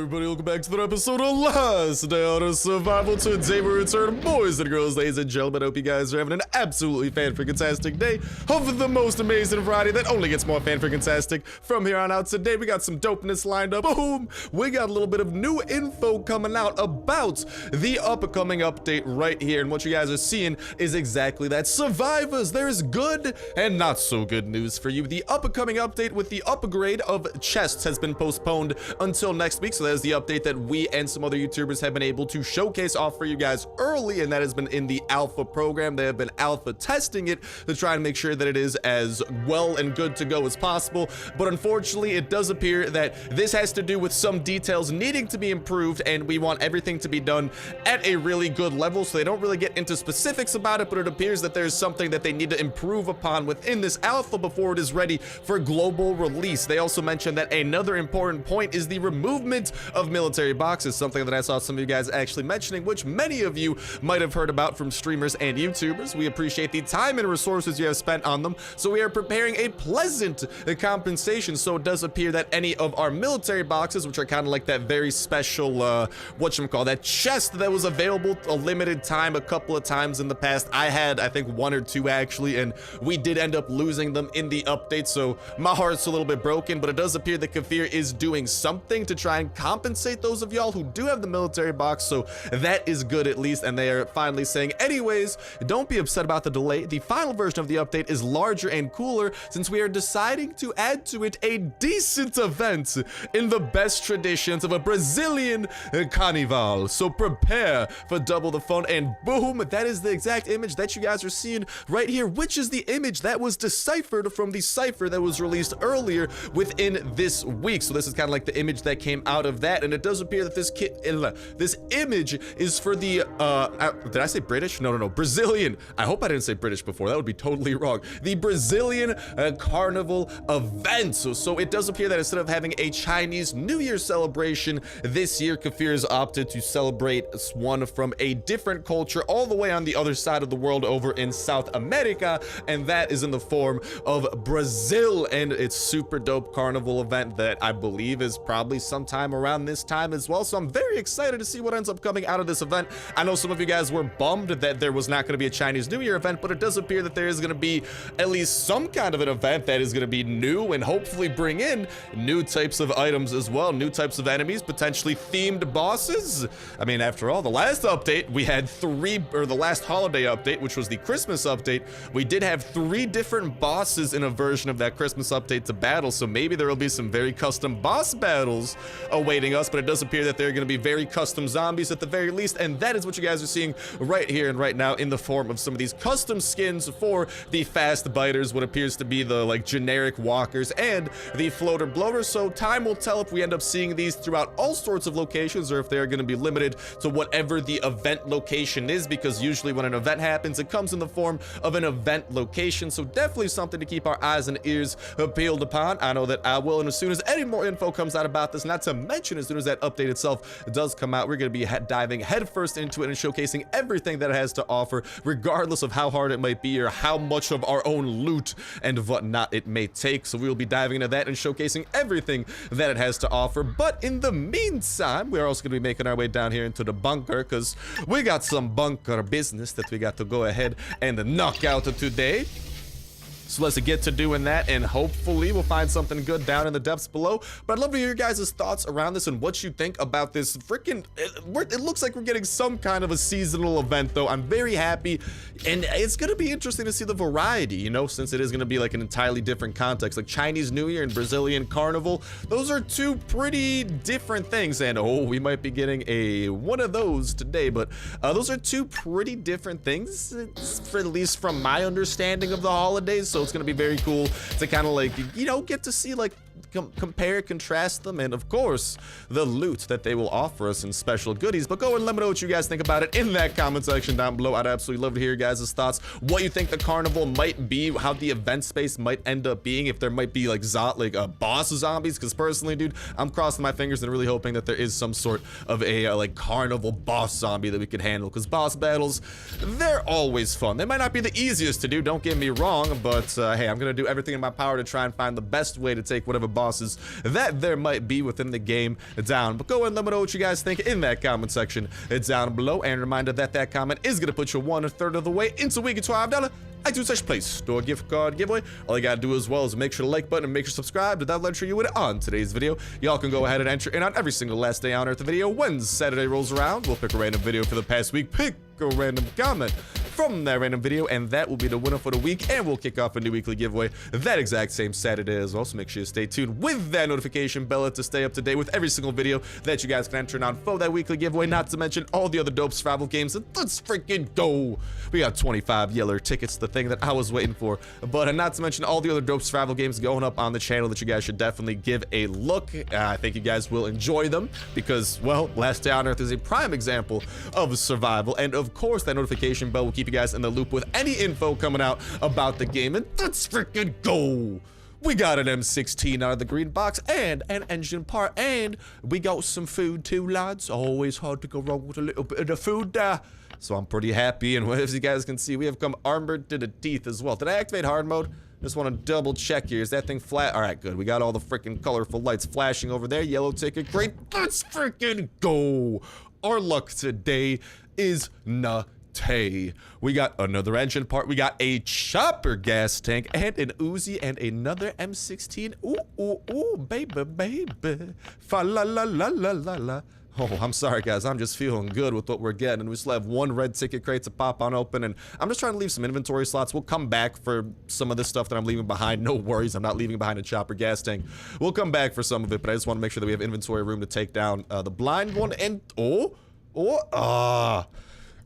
everybody, welcome back to another episode of Last Day on Survival. Today we return, boys and girls, ladies and gentlemen. I hope you guys are having an absolutely fan-freaking-tastic day of the most amazing variety that only gets more fan-freaking-tastic from here on out. Today we got some dopeness lined up. Boom! We got a little bit of new info coming out about the upcoming update right here, and what you guys are seeing is exactly that. Survivors, there's good and not so good news for you. The upcoming update with the upgrade of chests has been postponed until next week, so that is the update that we and some other YouTubers have been able to showcase off for you guys early, and that has been in the alpha program. They have been alpha testing it to try and make sure that it is as well and good to go as possible, but unfortunately it does appear that this has to do with some details needing to be improved, and we want everything to be done at a really good level, so they don't really get into specifics about it, but it appears that there's something that they need to improve upon within this alpha before it is ready for global release. They also mentioned that another important point is the removement of military boxes, something that I saw some of you guys actually mentioning, which many of you might have heard about from streamers and YouTubers. We appreciate the time and resources you have spent on them, so we are preparing a pleasant compensation. So it does appear that any of our military boxes, which are kind of like that very special whatchamacallit, that chest that was available a limited time a couple of times in the past. I had, I think, one or two actually, and we did end up losing them in the update, so my heart's a little bit broken, but it does appear that Kafir is doing something to try and compensate those of y'all who do have the military box, so that is good at least. And they are finally saying, anyways, don't be upset about the delay. The final version of the update is larger and cooler, since we are deciding to add to it a decent event in the best traditions of a Brazilian carnival. So prepare for double the fun. And boom, that is the exact image that you guys are seeing right here, which is the image that was deciphered from the cipher that was released earlier within this week. So this is kind of like the image that came out of that, and it does appear that this image is for the did I say British? No, Brazilian. I hope I didn't say British before. That would be totally wrong. The Brazilian carnival event. So it does appear that instead of having a Chinese New Year celebration this year, Kafir has opted to celebrate one from a different culture all the way on the other side of the world over in South America, and that is in the form of Brazil. And it's super dope carnival event that I believe is probably sometime around this time as well, so I'm very excited to see what ends up coming out of this event. I know some of you guys were bummed that there was not going to be a Chinese New Year event, but it does appear that there is going to be at least some kind of an event that is going to be new and hopefully bring in new types of items as well, new types of enemies, potentially themed bosses. I mean, after all, the last update we had the last holiday update, which was the Christmas update, we did have 3 different bosses in a version of that Christmas update to battle, so maybe there will be some very custom boss battles awaiting us, but it does appear that they're going to be very custom zombies at the very least, and that is what you guys are seeing right here and right now in the form of some of these custom skins for the fast biters, what appears to be the like generic walkers, and the floater bloaters. So time will tell if we end up seeing these throughout all sorts of locations, or if they're going to be limited to whatever the event location is, because usually when an event happens, it comes in the form of an event location. So definitely something to keep our eyes and ears peeled upon. I know that I will, and as soon as any more info comes out about this, not to mention as soon as that update itself does come out, we're going to be diving headfirst into it and showcasing everything that it has to offer, regardless of how hard it might be or how much of our own loot and whatnot it may take. So we will be diving into that and showcasing everything that it has to offer. But in the meantime, we're also going to be making our way down here into the bunker, because we got some bunker business that we got to go ahead and knock out today. So let's get to doing that, and hopefully we'll find something good down in the depths below. But I'd love to hear your guys' thoughts around this and what you think about this freaking... It looks like we're getting some kind of a seasonal event, though. I'm very happy, and it's going to be interesting to see the variety, you know, since it is going to be like an entirely different context. Like Chinese New Year and Brazilian Carnival, those are 2 pretty different things, and oh, we might be getting one of those today, but those are 2 pretty different things, at least from my understanding of the holidays. So it's going to be very cool to kind of like, you know, get to see like compare, contrast them, and of course the loot that they will offer us in special goodies. But go and let me know what you guys think about it in that comment section down below. I'd absolutely love to hear your guys' thoughts, what you think the carnival might be, how the event space might end up being, if there might be like boss zombies, because personally, dude, I'm crossing my fingers and really hoping that there is some sort of a like carnival boss zombie that we could handle, because boss battles, they're always fun. They might not be the easiest to do, don't get me wrong, but hey, I'm gonna do everything in my power to try and find the best way to take whatever bosses that there might be within the game down. But go ahead and let me know what you guys think in that comment section down below. And reminder that that comment is going to put you 1/3 of the way into week $12 iTunes Play Store gift card giveaway. All you gotta do as well is make sure to like button and make sure to subscribe. That'll enter you in on today's video. Y'all can go ahead and enter in on every single last day on Earth video. When Saturday rolls around, we'll pick a random video for the past week. Pick a random comment from that random video, and that will be the winner for the week. And we'll kick off a new weekly giveaway that exact same Saturday as well. So make sure you stay tuned with that notification bell to stay up to date with every single video that you guys can enter in on for that weekly giveaway. Not to mention all the other dope survival games. Let's freaking go! We got 25 yellow tickets, the thing that I was waiting for. But not to mention all the other dope survival games going up on the channel that you guys should definitely give a look. I think you guys will enjoy them because, well, Last Day on Earth is a prime example of survival. And of course, that notification bell will keep you guys in the loop with any info coming out about the game. And let's freaking go! We got an M16 out of the green box and an engine part, and we got some food too, lads. Always hard to go wrong with a little bit of the food there. So I'm pretty happy, and as you guys can see, we have come armored to the teeth as well. Did I activate hard mode? Just want to double check here. Is that thing flat? All right, good. We got all the freaking colorful lights flashing over there. Yellow ticket, great. Let's freaking go. Our luck today is nutty. We got another engine part. We got a chopper gas tank and an Uzi and another M16. Ooh, ooh, ooh, baby, baby. Fa la la la la la la. Oh, I'm sorry, guys. I'm just feeling good with what we're getting. And we still have one red ticket crate to pop on open. And I'm just trying to leave some inventory slots. We'll come back for some of this stuff that I'm leaving behind. No worries. I'm not leaving behind a chopper gas tank. We'll come back for some of it. But I just want to make sure that we have inventory room to take down the blind one. And,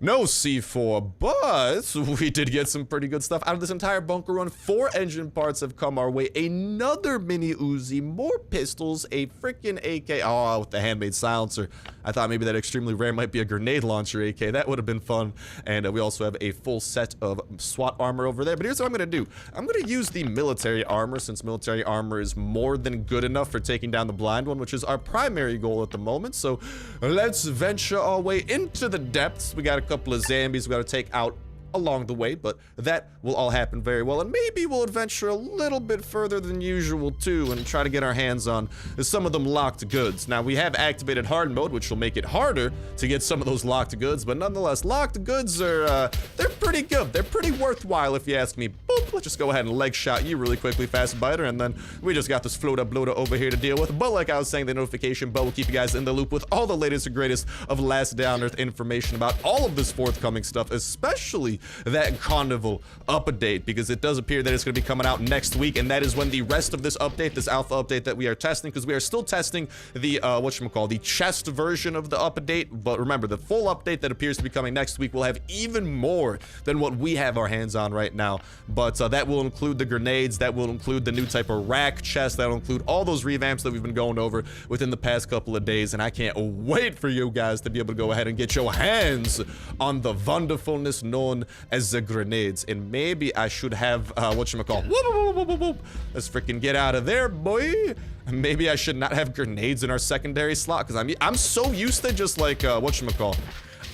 no C4, but we did get some pretty good stuff out of this entire bunker run. 4 engine parts have come our way. Another mini Uzi, more pistols, a freaking AK. Oh, with the handmade silencer. I thought maybe that extremely rare might be a grenade launcher AK. That would have been fun. And we also have a full set of SWAT armor over there. But here's what I'm going to do. I'm going to use the military armor, since military armor is more than good enough for taking down the blind one, which is our primary goal at the moment. So let's venture our way into the depths. We got a couple of zombies we got to take out along the way, but that will all happen very well, and maybe we'll adventure a little bit further than usual too and try to get our hands on some of them locked goods. Now, we have activated hard mode, which will make it harder to get some of those locked goods, but nonetheless, locked goods are they're pretty good. They're pretty worthwhile if you ask me. Boop, let's just go ahead and leg shot you really quickly, fast biter, and then we just got this floater bloater over here to deal with. But like I was saying, the notification bell will keep you guys in the loop with all the latest and greatest of Last Day on Earth information about all of this forthcoming stuff, especially that Carnival update, because it does appear that it's going to be coming out next week, and that is when the rest of this update, this alpha update that we are testing, because we are still testing the the chest version of the update. But remember, the full update that appears to be coming next week will have even more than what we have our hands on right now. But that will include the grenades, that will include the new type of rack chest, that will include all those revamps that we've been going over within the past couple of days, and I can't wait for you guys to be able to go ahead and get your hands on the wonderfulness known as the grenades. And maybe I should have whoop, whoop, whoop, whoop. Let's freaking get out of there, boy. Maybe I should not have grenades in our secondary slot, because I'm so used to just like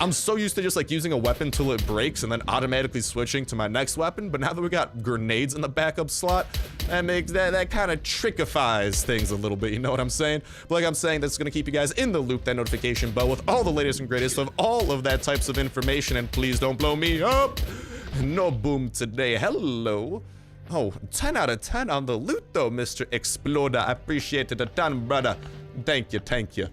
I'm so used to just like using a weapon till it breaks and then automatically switching to my next weapon. But now that we got grenades in the backup slot, that makes that kind of trickifies things a little bit, you know what I'm saying? But like I'm saying, that's gonna keep you guys in the loop, that notification bell, with all the latest and greatest of all of that types of information. And please don't blow me up. No boom today. Hello. Oh, 10 out of 10 on the loot though, Mr. Exploder. I appreciate it a ton, brother. Thank you, thank you.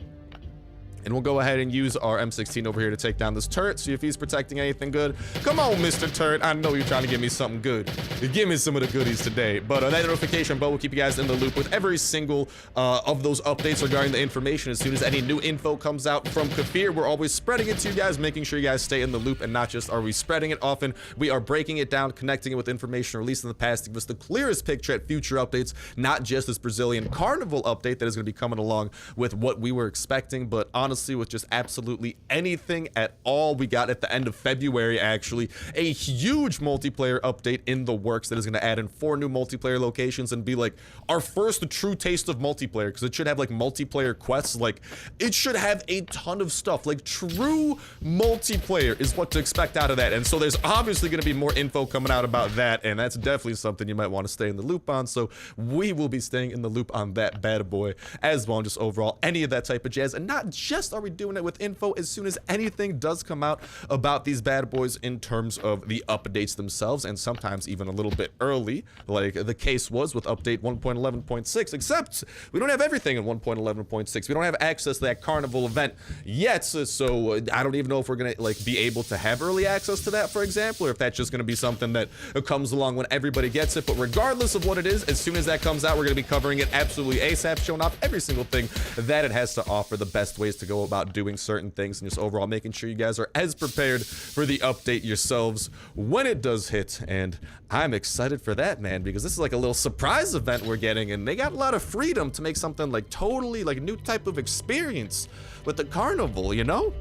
And we'll go ahead and use our M16 over here to take down this turret, see if he's protecting anything good. Come on, Mr. Turret. I know you're trying to give me something good. Give me some of the goodies today. But that notification bell will keep you guys in the loop with every single of those updates regarding the information. As soon as any new info comes out from Kafir, we're always spreading it to you guys, making sure you guys stay in the loop. And not just are we spreading it often, we are breaking it down, connecting it with information released in the past to give us the clearest picture at future updates, not just this Brazilian Carnival update that is going to be coming along with what we were expecting, but honestly, honestly, with just absolutely anything at all. We got at the end of February, actually, a huge multiplayer update in the works that is going to add in 4 new multiplayer locations and be like our first true taste of multiplayer, because it should have like multiplayer quests. Like, it should have a ton of stuff. Like, true multiplayer is what to expect out of that. And so there's obviously going to be more info coming out about that, and that's definitely something you might want to stay in the loop on. So we will be staying in the loop on that bad boy as well, and just overall any of that type of jazz. And not just are we doing it with info, as soon as anything does come out about these bad boys in terms of the updates themselves, and sometimes even a little bit early, like the case was with update 1.11.6, except we don't have everything in 1.11.6. We don't have access to that carnival event yet, so I don't even know if we're gonna like be able to have early access to that, for example, or if that's just gonna be something that comes along when everybody gets it. But regardless of what it is, as soon as that comes out, we're gonna be covering it absolutely ASAP, showing off every single thing that it has to offer, the best ways to go about doing certain things, and just overall making sure you guys are as prepared for the update yourselves when it does hit. And I'm excited for that, man, because this is like a little surprise event we're getting, and they got a lot of freedom to make something like totally like new type of experience with the carnival, you know?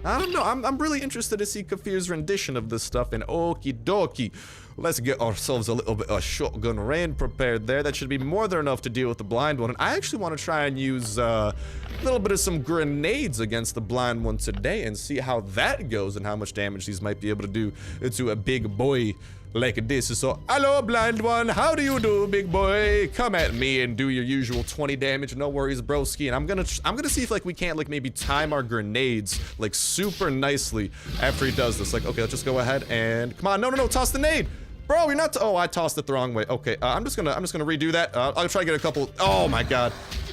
I don't know, I'm really interested to see Kafir's rendition of this stuff, and okie dokie. Let's get ourselves a little bit of shotgun rain prepared there. That should be more than enough to deal with the blind one. And I actually want to try and use a little bit of some grenades against the blind one today and see how that goes and how much damage these might be able to do to a big boy like this. So, hello, blind one. How do you do, big boy? Come at me and do your usual 20 damage. No worries, broski. And I'm gonna see if like we can't like maybe time our grenades like super nicely after he does this. Like, okay, let's just go ahead and come on. No, toss the nade. Bro, you're not. Oh, I tossed it the wrong way. Okay, I'm just gonna redo that. I'll try to get a couple. Oh my god,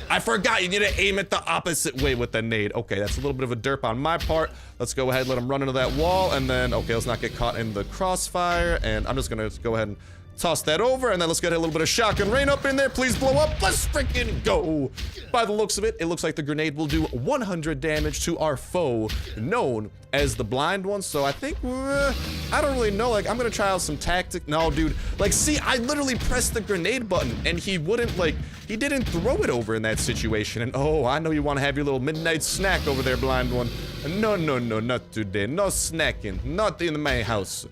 I forgot you need to aim it the opposite way with the nade. Okay, that's a little bit of a derp on my part. Let's go ahead and let him run into that wall, and then okay, let's not get caught in the crossfire. And I'm just gonna go ahead and toss that over, and then let's get a little bit of shotgun rain up in there. Please blow up. Let's freaking go. By the looks of it, it looks like the grenade will do 100 damage to our foe, known as the blind one. So I think, I don't really know. Like, I'm gonna try out some tactic. No, dude. Like, see, I literally pressed the grenade button, and he wouldn't, like, he didn't throw it over in that situation. And oh, I know you want to have your little midnight snack over there, blind one. No, not today. No snacking. Not in my house.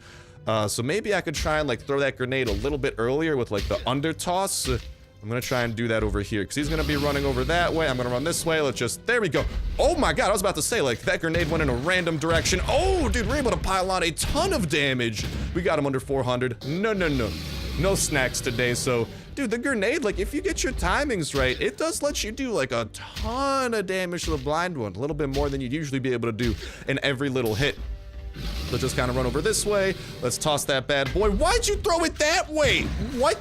So maybe I could try and like throw that grenade a little bit earlier with like the under toss. I'm gonna try and do that over here because he's gonna be running over that way. I'm gonna run this way. Let's just, there we go. Oh my god, I was about to say, like, that grenade went in a random direction. Oh, dude, we're able to pile on a ton of damage. We got him under 400. No snacks today. So, dude, the grenade, like, if you get your timings right, it does let you do like a ton of damage to the blind one. A little bit more than you'd usually be able to do in every little hit. Let's just kind of run over this way. Let's toss that bad boy. Why'd you throw it that way? What?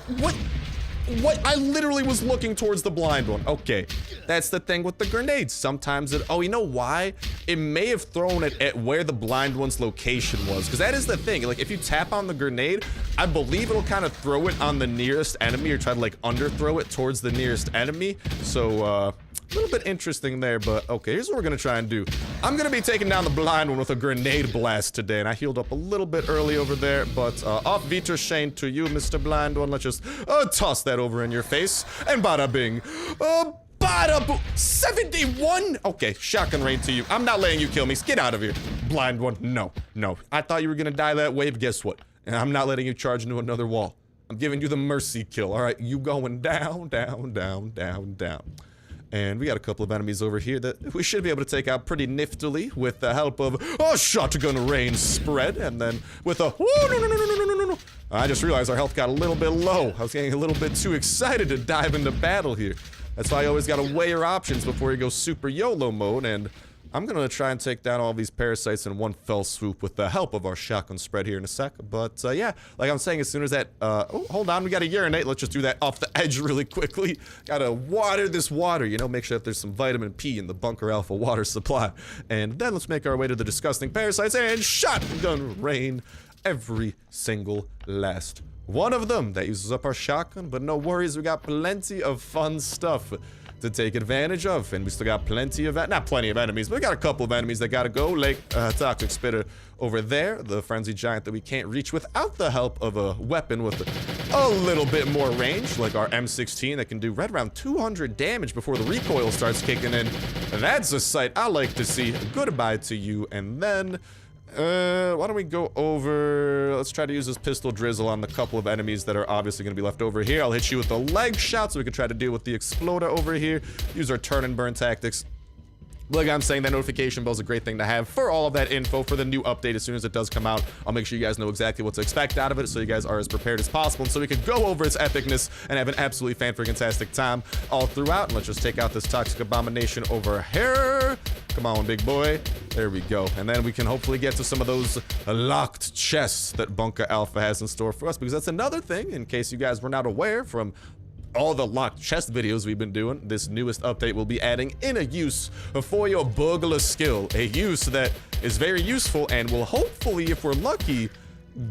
I literally was looking towards the blind one. Okay, that's the thing with the grenades. Sometimes it, oh, you know why? It may have thrown it at where the blind one's location was, because that is the thing. Like, if you tap on the grenade, I believe it'll kind of throw it on the nearest enemy or try to like underthrow it towards the nearest enemy. So, a little bit interesting there, but okay, here's what we're gonna try and do. I'm gonna be taking down the blind one with a grenade blast today, and I healed up a little bit early over there, but off Viter Shane to you, Mr. Blind One. Let's just toss that over in your face, and bada bing. Bada boom. 71? Okay, shotgun rain to you. I'm not letting you kill me. Get out of here, blind one. No. I thought you were gonna die that way, but guess what? And I'm not letting you charge into another wall. I'm giving you the mercy kill, all right? You going down. And we got a couple of enemies over here that we should be able to take out pretty niftily with the help of shotgun rain spread. And then with a, no. I just realized our health got a little bit low. I was getting a little bit too excited to dive into battle here. That's why you always gotta weigh your options before you go super YOLO mode. And I'm gonna try and take down all these parasites in one fell swoop with the help of our shotgun spread here in a sec. But yeah, like I'm saying, as soon as that, oh, hold on, we gotta urinate. Let's just do that off the edge really quickly. Gotta water this water, you know, make sure that there's some vitamin P in the Bunker Alpha water supply. And then let's make our way to the disgusting parasites and shotgun rain every single last one of them. That uses up our shotgun, but no worries, we got plenty of fun stuff to take advantage of, and we still got plenty of, not plenty of enemies, but we got a couple of enemies that gotta go, like Toxic Spitter over there, the frenzied giant that we can't reach without the help of a weapon with a little bit more range, like our M16 that can do right around 200 damage before the recoil starts kicking in. That's a sight I like to see. Goodbye to you. And then, why don't we go over... Let's try to use this pistol drizzle on the couple of enemies that are obviously going to be left over here. I'll hit you with the leg shot so we can try to deal with the exploder over here. Use our turn and burn tactics. Like I'm saying, that notification bell is a great thing to have for all of that info for the new update. As soon as it does come out, I'll make sure you guys know exactly what to expect out of it, so you guys are as prepared as possible, and so we can go over its epicness and have an absolutely fan-freaking-tastic time all throughout. And let's just take out this toxic abomination over here. Come on, big boy. There we go. And then we can hopefully get to some of those locked chests that Bunker Alpha has in store for us, because that's another thing, in case you guys were not aware from all the locked chest videos we've been doing. This newest update will be adding in a use for your burglar skill, a use that is very useful and will hopefully, if we're lucky,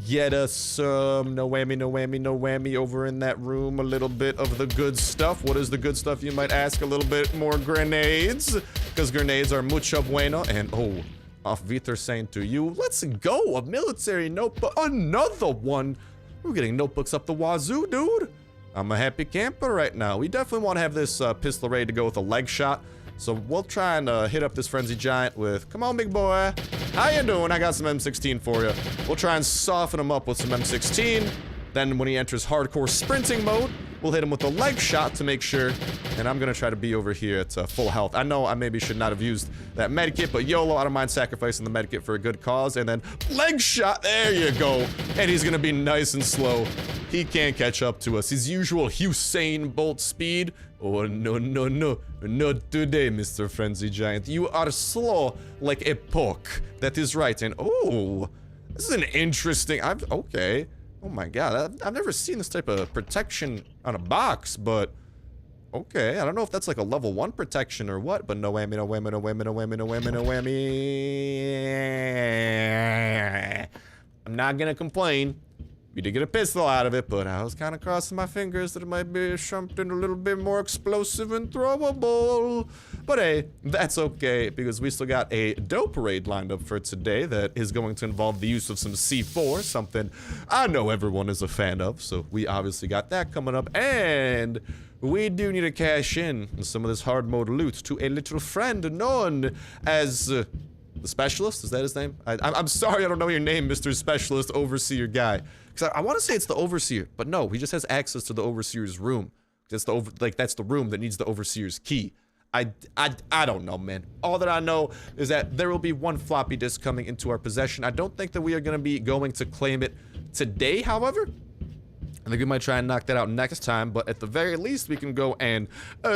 get us some no whammy over in that room. A little bit of the good stuff. What is the good stuff, you might ask? A little bit more grenades, because grenades are mucho bueno. And oh, off Viter saying to you, let's go, a military notebook, another one. We're getting notebooks up the wazoo, dude. I'm a happy camper right now. We definitely want to have this pistol ready to go with a leg shot. So we'll try and hit up this frenzy giant with, come on, big boy. How you doing? I got some M16 for you. We'll try and soften him up with some M16. Then when he enters hardcore sprinting mode, we'll hit him with a leg shot to make sure. And I'm going to try to be over here at full health. I know I maybe should not have used that medkit, but YOLO, I don't mind sacrificing the medkit for a good cause. And then leg shot. There you go. And he's going to be nice and slow. He can't catch up to us. His usual Usain Bolt speed. Oh, no. Not today, Mr. Frenzy Giant. You are slow like a poke. That is right. And oh, this is an interesting... okay. Oh my god, I've never seen this type of protection on a box, but okay. I don't know if that's like a level 1 protection or what, but no whammy, no whammy, no whammy, no whammy, no whammy, no whammy. I'm not gonna complain. We did get a pistol out of it, but I was kind of crossing my fingers that it might be something a little bit more explosive and throwable. But hey, that's okay, because we still got a dope raid lined up for today that is going to involve the use of some C4, something I know everyone is a fan of, so we obviously got that coming up. And we do need to cash in some of this hard mode loot to a little friend known as... the Specialist? Is that his name? I'm sorry, I don't know your name, Mr. Specialist Overseer guy. Because I want to say it's the Overseer, but no, he just has access to the Overseer's room. That's that's the room that needs the Overseer's key. I don't know, man. All that I know is that there will be one floppy disk coming into our possession. I don't think that we are going to be going to claim it today, however. I think we might try and knock that out next time, but at the very least, we can go and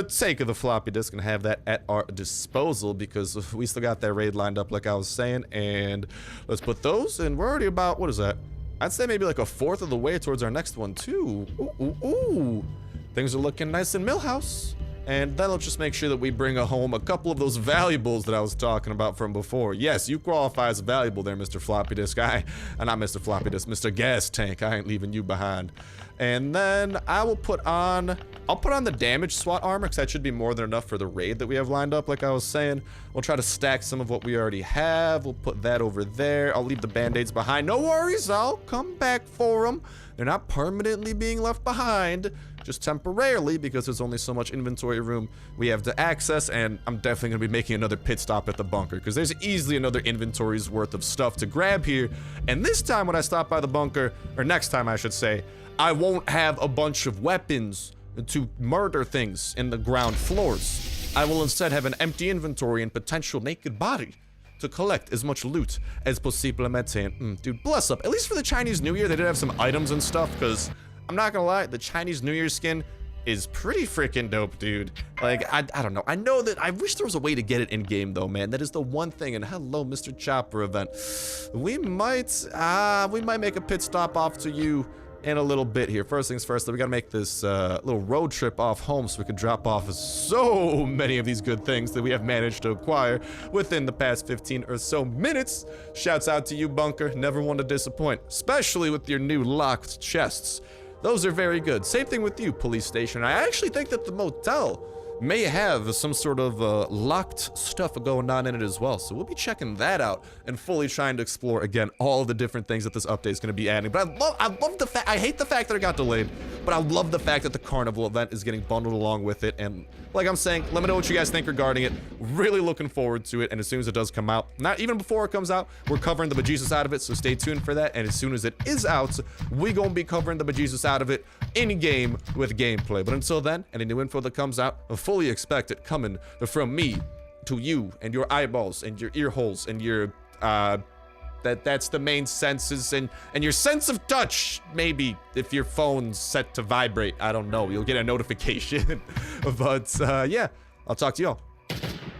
take the floppy disk and have that at our disposal, because we still got that raid lined up, like I was saying. And let's put those, and we're already about, what is that? I'd say maybe like a fourth of the way towards our next one, too. Ooh. Things are looking nice in Millhouse. And then let's just make sure that we bring home a couple of those valuables that I was talking about from before. Yes, you qualify as a valuable there, Mr. Floppy Disk. Not Mr. Floppy Disk, Mr. Gas Tank. I ain't leaving you behind. And then I'll put on the damage SWAT armor, because that should be more than enough for the raid that we have lined up, like I was saying. We'll try to stack some of what we already have. We'll put that over there. I'll leave the band-aids behind. No worries, I'll come back for them. They're not permanently being left behind, just temporarily, because there's only so much inventory room we have to access. And I'm definitely going to be making another pit stop at the bunker, because there's easily another inventory's worth of stuff to grab here. And this time when I stop by the bunker, or next time I should say, I won't have a bunch of weapons to murder things in the ground floors. I will instead have an empty inventory and potential naked body to collect as much loot as possible. Dude, bless up. At least for the Chinese New Year, they did have some items and stuff, because I'm not gonna lie, the Chinese New Year skin is pretty freaking dope, dude. Like, I don't know. I know that I wish there was a way to get it in game though, man. That is the one thing. And hello, Mr. Chopper event. We might make a pit stop off to you in a little bit here. First things first, we gotta make this little road trip off home so we can drop off so many of these good things that we have managed to acquire within the past 15 or so minutes. Shouts out to you, Bunker. Never one to disappoint, especially with your new locked chests. Those are very good. Same thing with you, police station. I actually think that the motel may have some sort of locked stuff going on in it as well. So we'll be checking that out and fully trying to explore, again, all the different things that this update is going to be adding. But I love the fact, I hate the fact that it got delayed, but I love the fact that the Carnival event is getting bundled along with it. And like I'm saying, let me know what you guys think regarding it. Really looking forward to it. And as soon as it does come out, not even before it comes out, we're covering the bejesus out of it. So stay tuned for that. And as soon as it is out, we gonna be covering the bejesus out of it in game with gameplay. But until then, any new info that comes out, fully expect it coming from me to you and your eyeballs and your ear holes and your that's the main senses and your sense of touch. Maybe if your phone's set to vibrate, I don't know, you'll get a notification. But yeah, I'll talk to y'all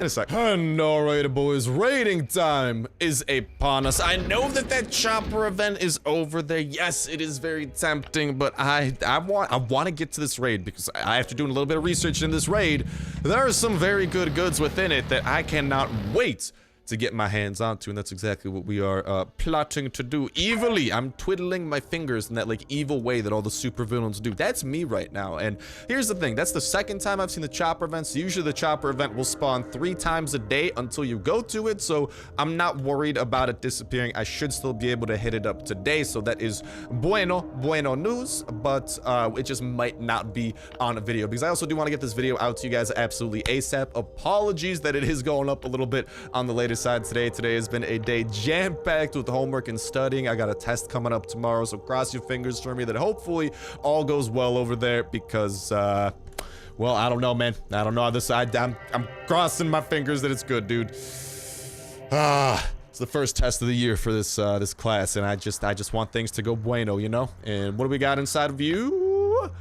in a sec. And alright, boys, raiding time is upon us. I know that chopper event is over there. Yes, it is very tempting, but I want to get to this raid because after doing a little bit of research in this raid, there are some very good goods within it that I cannot wait to get my hands onto, and that's exactly what we are plotting to do. Evilly, I'm twiddling my fingers in that like evil way that all the supervillains do. That's me right now. And here's the thing, that's the second time I've seen the chopper events. Usually the chopper event will spawn 3 times a day until you go to it, so I'm not worried about it disappearing. I should still be able to hit it up today, so that is bueno news, but it just might not be on a video because I also do want to get this video out to you guys absolutely ASAP. Apologies that it is going up a little bit on the latest side today. Today has been a day jam-packed with homework and studying. I got a test coming up tomorrow, so cross your fingers for me that hopefully all goes well over there because well, I don't know, man. I don't know. I'm crossing my fingers that it's good, dude. It's the first test of the year for this this class, and I just want things to go bueno, you know? And what do we got inside of you?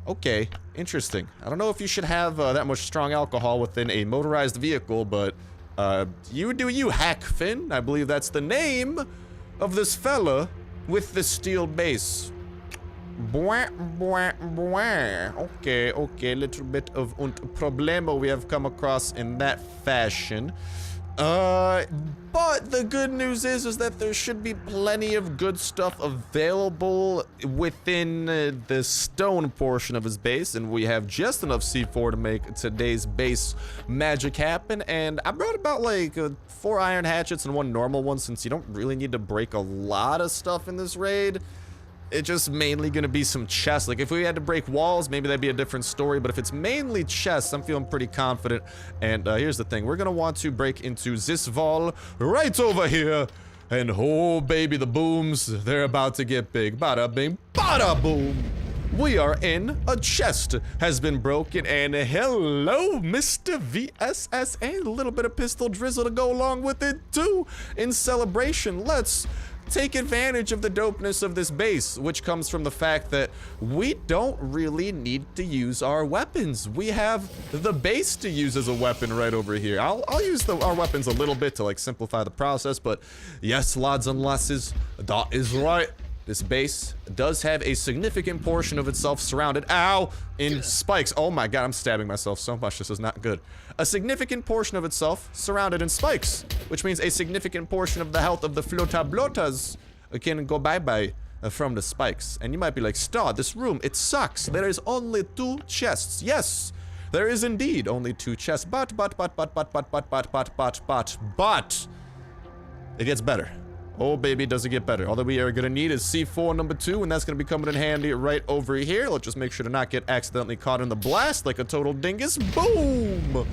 Okay, interesting. I don't know if you should have that much strong alcohol within a motorized vehicle, but you do you, Hack Finn. I believe that's the name of this fella with the steel base. Okay, little bit of un problemo we have come across in that fashion. But the good news is that there should be plenty of good stuff available within the stone portion of his base, and we have just enough C4 to make today's base magic happen. And I brought about like 4 iron hatchets and 1 normal one, since you don't really need to break a lot of stuff in this raid. It's just mainly gonna be some chests. Like if we had to break walls, maybe that'd be a different story, but if it's mainly chests, I'm feeling pretty confident. And here's the thing, we're gonna want to break into this wall right over here. And oh baby, the booms, they're about to get big. Bada bing, bada boom. We are in, a chest has been broken, and hello, Mr. VSS, and a little bit of pistol drizzle to go along with it too. In celebration, let's take advantage of the dopeness of this base, which comes from the fact that we don't really need to use our weapons. We have the base to use as a weapon right over here. I'll use our weapons a little bit to like simplify the process, but yes, lads and lasses, that is right. This base does have a significant portion of itself surrounded, in spikes. Oh my god, I'm stabbing myself so much, this is not good. A significant portion of itself surrounded in spikes, which means a significant portion of the health of the flotablotas can go bye-bye from the spikes. And you might be like, Star, this room, it sucks. There is only 2 chests. Yes, there is indeed only 2 chests, but, it gets better. Oh baby, does it get better. All that we are gonna need is C4 number 2, and that's gonna be coming in handy right over here. Let's just make sure to not get accidentally caught in the blast like a total dingus. Boom!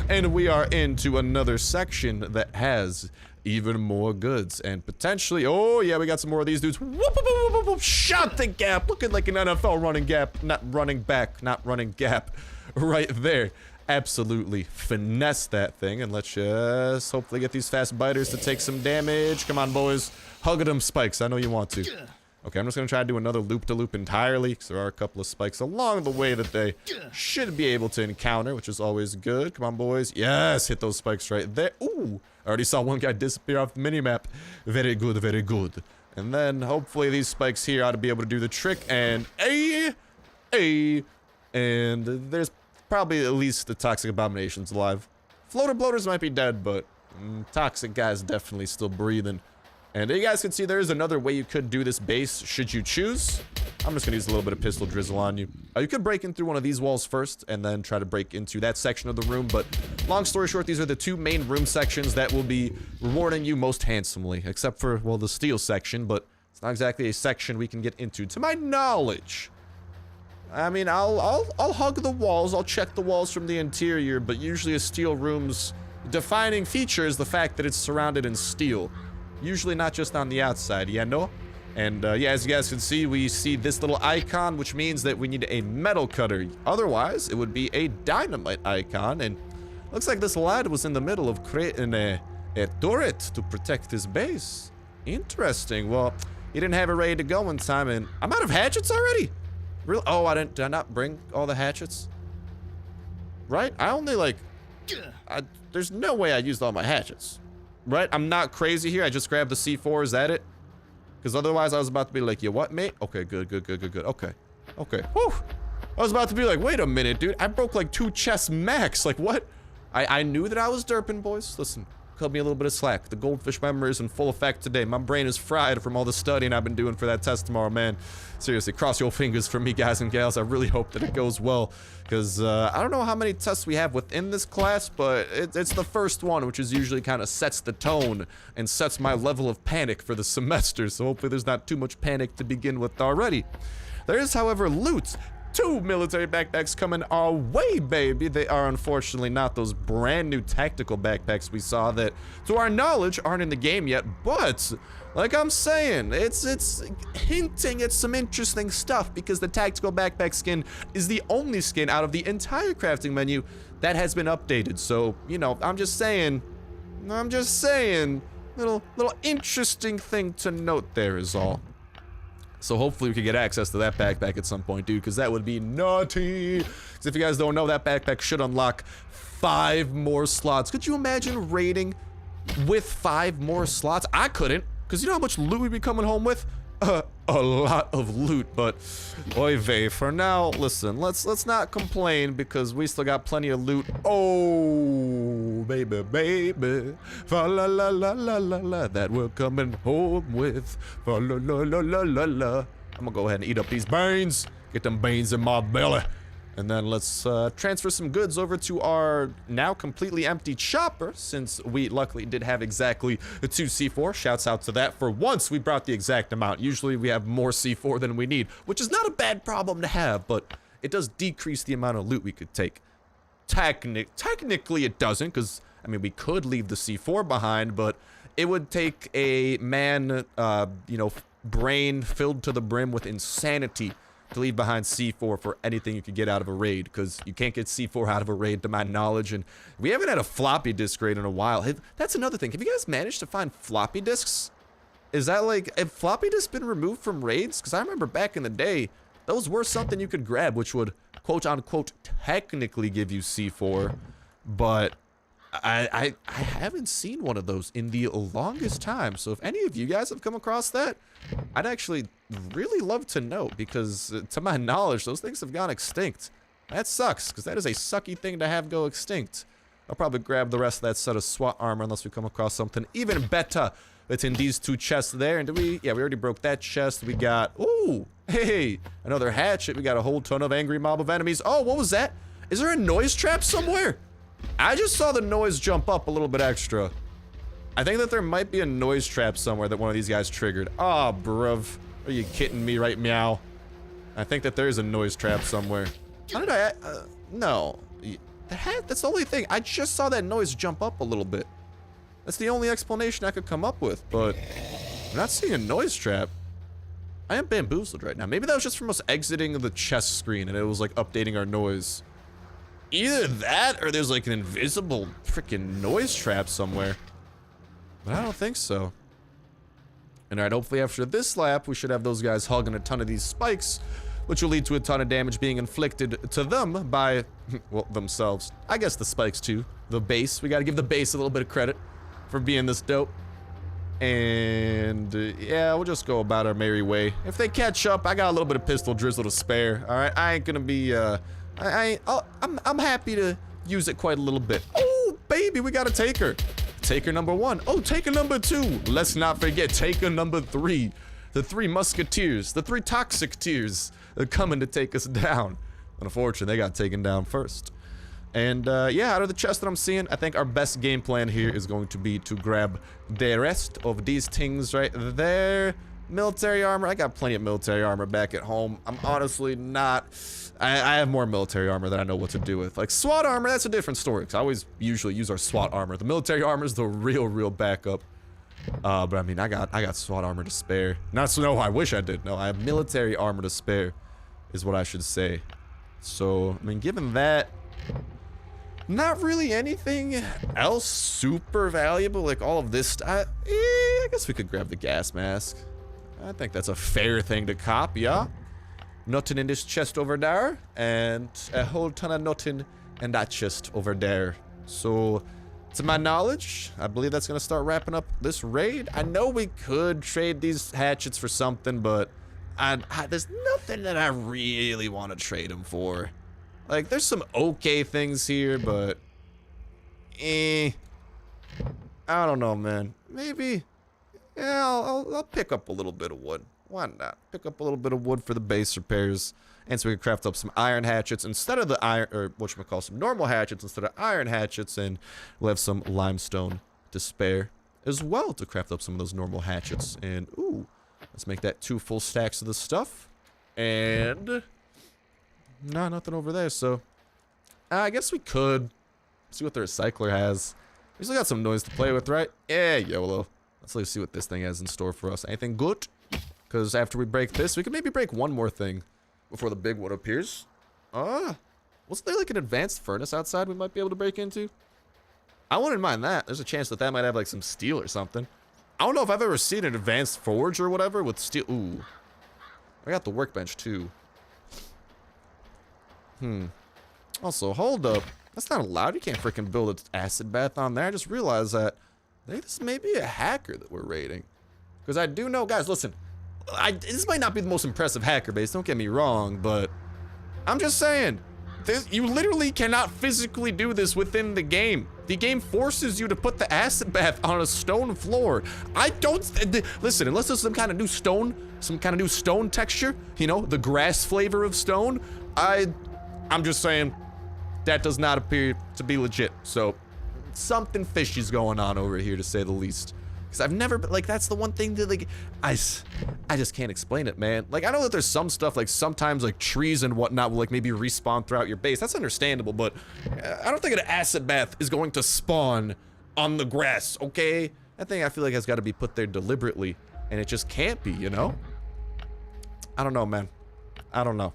And we are into another section that has even more goods, and potentially, oh yeah, we got some more of these dudes. Whoop, whoop, whoop, whoop, whoop. Shot the gap, looking like an NFL running gap, not running back, not running gap, right there. Absolutely finesse that thing, and let's just hopefully get these fast biters to take some damage. Come on, boys, hug them spikes. I know you want to. Okay, I'm just gonna try to do another loop-to-loop entirely, because there are a couple of spikes along the way that they should be able to encounter, which is always good. Come on, boys. Yes, hit those spikes right there. Ooh, I already saw one guy disappear off the minimap. Very good, very good. And then hopefully these spikes here ought to be able to do the trick, and and there's probably at least the toxic abominations alive. Floater bloaters might be dead, but toxic guy's definitely still breathing. And you guys can see there is another way you could do this base should you choose. I'm just gonna use a little bit of pistol drizzle on you. You could break in through one of these walls first and then try to break into that section of the room, but long story short, these are the 2 main room sections that will be rewarding you most handsomely, except for, well, the steel section, but it's not exactly a section we can get into, to my knowledge. I mean, I'll hug the walls, I'll check the walls from the interior, but usually a steel room's defining feature is the fact that it's surrounded in steel. Usually not just on the outside, yeah, no? And yeah, as you guys can see, we see this little icon, which means that we need a metal cutter. Otherwise, it would be a dynamite icon, and looks like this lad was in the middle of creating a turret to protect his base. Interesting. Well, he didn't have it ready to go in time, and I'm out of hatchets already? Really? Oh, did I not bring all the hatchets? Right? I only, like... there's no way I used all my hatchets. Right? I'm not crazy here. I just grabbed the C4. Is that it? Because otherwise I was about to be like, yeah, what, mate? Okay, good. Okay. Whew. I was about to be like, wait a minute, dude. I broke like 2 chests max. Like, what? I knew that I was derping, boys. Listen, cut me a little bit of slack. The goldfish memory is in full effect today. My brain is fried from all the studying I've been doing for that test tomorrow, man. Seriously, cross your fingers for me, guys and gals. I really hope that it goes well. Because I don't know how many tests we have within this class, but it's the first one, which is usually kind of sets the tone and sets my level of panic for the semester. So hopefully there's not too much panic to begin with already. There is, however, loot. 2 military backpacks coming our way, baby. They are unfortunately not those brand new tactical backpacks we saw that, to our knowledge, aren't in the game yet, but like I'm saying, it's hinting at some interesting stuff because the tactical backpack skin is the only skin out of the entire crafting menu that has been updated. So, you know, I'm just saying, little interesting thing to note there is all. So hopefully we can get access to that backpack at some point, dude, because that would be naughty. Because if you guys don't know, that backpack should unlock 5 more slots. Could you imagine raiding with 5 more slots? I couldn't, because you know how much loot we'd be coming home with? A lot of loot, but oy vey. For now, listen, let's not complain because we still got plenty of loot. Oh, baby, fa la la la la la la, that we're coming home with. Fa la la la la la la. I'm gonna go ahead and eat up these beans. Get them beans in my belly. And then let's transfer some goods over to our now completely empty chopper, since we luckily did have exactly 2 C4. Shouts out to that. For once, we brought the exact amount. Usually we have more C4 than we need, which is not a bad problem to have, but it does decrease the amount of loot we could take. Technically it doesn't, because, I mean, we could leave the C4 behind, but it would take a man, you know, brain filled to the brim with insanity to leave behind C4 for anything you could get out of a raid, because you can't get C4 out of a raid to my knowledge, and we haven't had a floppy disk raid in a while. That's another thing. Have you guys managed to find floppy disks? Is that like, have floppy disks been removed from raids? Because I remember back in the day, those were something you could grab, which would quote unquote technically give you C4, but I haven't seen one of those in the longest time. So if any of you guys have come across that, I'd actually really love to know, because to my knowledge, those things have gone extinct. That sucks, because that is a sucky thing to have go extinct. I'll probably grab the rest of that set of SWAT armor unless we come across something even better that's in these 2 chests there. And yeah, we already broke that chest. We got, ooh, hey, another hatchet. We got a whole ton of angry mob of enemies. Oh, what was that? Is there a noise trap somewhere? I just saw the noise jump up a little bit extra. I think that there might be a noise trap somewhere that one of these guys triggered. Oh, bruv. Are you kidding me, right, meow? I think that there is a noise trap somewhere. How did I, no. That's the only thing. I just saw that noise jump up a little bit. That's the only explanation I could come up with, but I'm not seeing a noise trap. I am bamboozled right now. Maybe that was just from us exiting the chest screen and it was like updating our noise. Either that or there's like an invisible freaking noise trap somewhere. But I don't think so. And alright, hopefully after this lap, we should have those guys hugging a ton of these spikes, which will lead to a ton of damage being inflicted to them by, well, themselves. I guess the spikes too. The base. We gotta give the base a little bit of credit for being this dope. And yeah, we'll just go about our merry way. If they catch up, I got a little bit of pistol drizzle to spare. Alright, I ain't gonna be, I'm happy to use it quite a little bit. Oh, baby, we got a taker. Taker number 1. Oh, taker number 2. Let's not forget taker number 3. The three musketeers, the three toxic tears are coming to take us down. Unfortunately, they got taken down first. And yeah, out of the chest that I'm seeing, I think our best game plan here is going to be to grab the rest of these things right there. Military armor, I got plenty of military armor back at home. I'm honestly not, I have more military armor than I know what to do with. Like SWAT armor, that's a different story, because I always usually use our SWAT armor. The military armor is the real backup. But I mean, I got SWAT armor to spare. No, I wish I did. No, I have military armor to spare, is what I should say. So, I mean, given that, not really anything else super valuable, like all of this. I guess we could grab the gas mask. I think that's a fair thing to cop, yeah? Nothing in this chest over there, and a whole ton of nothing in that chest over there. So, to my knowledge, I believe that's gonna start wrapping up this raid. I know we could trade these hatchets for something, but there's nothing that I really want to trade them for. Like, there's some okay things here, but I don't know, man. Maybe, yeah, I'll pick up a little bit of wood. Why not? Pick up a little bit of wood for the base repairs, and so we can craft up some iron hatchets instead of the iron, or whatchamacallit, some normal hatchets instead of iron hatchets, and we'll have some limestone to spare as well to craft up some of those normal hatchets. And ooh, let's make that 2 full stacks of the stuff. And no, nothing over there, so I guess we could see what the recycler has. We still got some noise to play with, right? Yeah, YOLO. Let's see what this thing has in store for us. Anything good? Because after we break this, we could maybe break one more thing before the big one appears. Wasn't there like an advanced furnace outside we might be able to break into? I wouldn't mind that. There's a chance that that might have like some steel or something. I don't know if I've ever seen an advanced forge or whatever with steel. Ooh. I got the workbench too. Also, hold up. That's not allowed. You can't freaking build an acid bath on there. I just realized that I think this may be a hacker that we're raiding. Because I do know, guys, listen. This might not be the most impressive hacker base, don't get me wrong, but I'm just saying, you literally cannot physically do this within the game. The game forces you to put the acid bath on a stone floor. I don't, listen, unless there's some kind of new stone texture, you know, the grass flavor of stone, I'm just saying, that does not appear to be legit. So, something fishy's going on over here, to say the least. Because I've never, like, that's the one thing that, like, I just can't explain it, man. Like, I know that there's some stuff, like, sometimes, like, trees and whatnot will, like, maybe respawn throughout your base. That's understandable, but I don't think an acid bath is going to spawn on the grass, okay? That thing, I feel like, has got to be put there deliberately, and it just can't be, you know? I don't know, man. I don't know.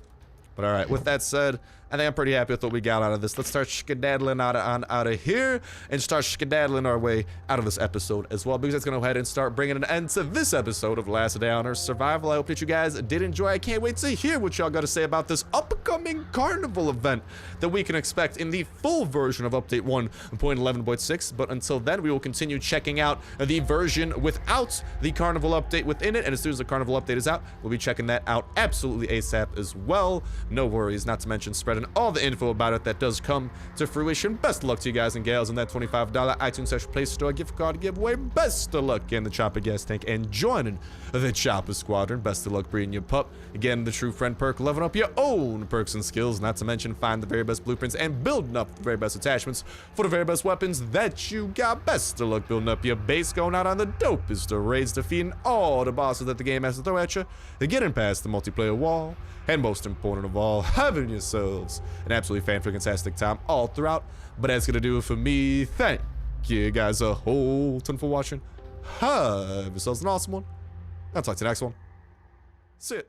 But all right, with that said, I think I'm pretty happy with what we got out of this. Let's start skedaddling out of here and start skedaddling our way out of this episode as well, because it's going to go ahead and start bringing an end to this episode of Last Day on Earth Survival. I hope that you guys did enjoy. I can't wait to hear what y'all got to say about this upcoming carnival event that we can expect in the full version of update 1.11.6. But until then, we will continue checking out the version without the carnival update within it. And as soon as the carnival update is out, we'll be checking that out absolutely ASAP as well. No worries, not to mention spreading all the info about it that does come to fruition. Best of luck to you guys and gals in that $25 iTunes Social Play Store gift card giveaway. Best of luck in the Chopper Gas Tank and joining the Chopper Squadron. Best of luck breeding your pup. Again, the True Friend perk, leveling up your own perks and skills. Not to mention find the very best blueprints and building up the very best attachments for the very best weapons that you got. Best of luck building up your base, going out on the dopest of raids, defeating all the bosses that the game has to throw at you, getting past the multiplayer wall, and most important of all, having yourselves an absolutely fan-freaking-tastic time all throughout. But that's gonna do it for me. Thank you guys a whole ton for watching. Have yourselves an awesome one. I'll talk to you next one. See ya.